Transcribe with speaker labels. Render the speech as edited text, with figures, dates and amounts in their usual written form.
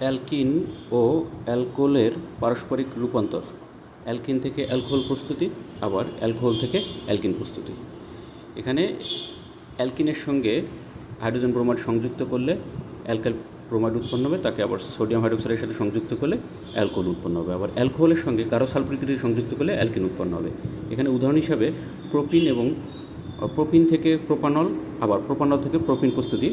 Speaker 1: Alkyne ও অ্যালকোহলের পারস্পরিক রূপান্তর। Alkyne থেকে অ্যালকোহল প্রস্তুতি, আবার অ্যালকোহল থেকে অ্যালকিন প্রস্তুতি। এখানে অ্যালকিনের সঙ্গে হাইড্রোজেন ব্রোমাইড সংযুক্ত করলে অ্যালকাইল ব্রোমাইড উৎপন্ন হবে, তাকে আবার সোডিয়াম হাইড্রোক্সাইডের সাথে সংযুক্ত করলে অ্যালকোহল উৎপন্ন হবে, আবার অ্যালকোহলের সঙ্গে কারো সালফার সংযুক্ত করলে অ্যালকিন উৎপন্ন হবে। এখানে উদাহরণ হিসাবে প্রোপিন থেকে প্রোপানল, আবার প্রোপানল থেকে প্রোপিন প্রস্তুতি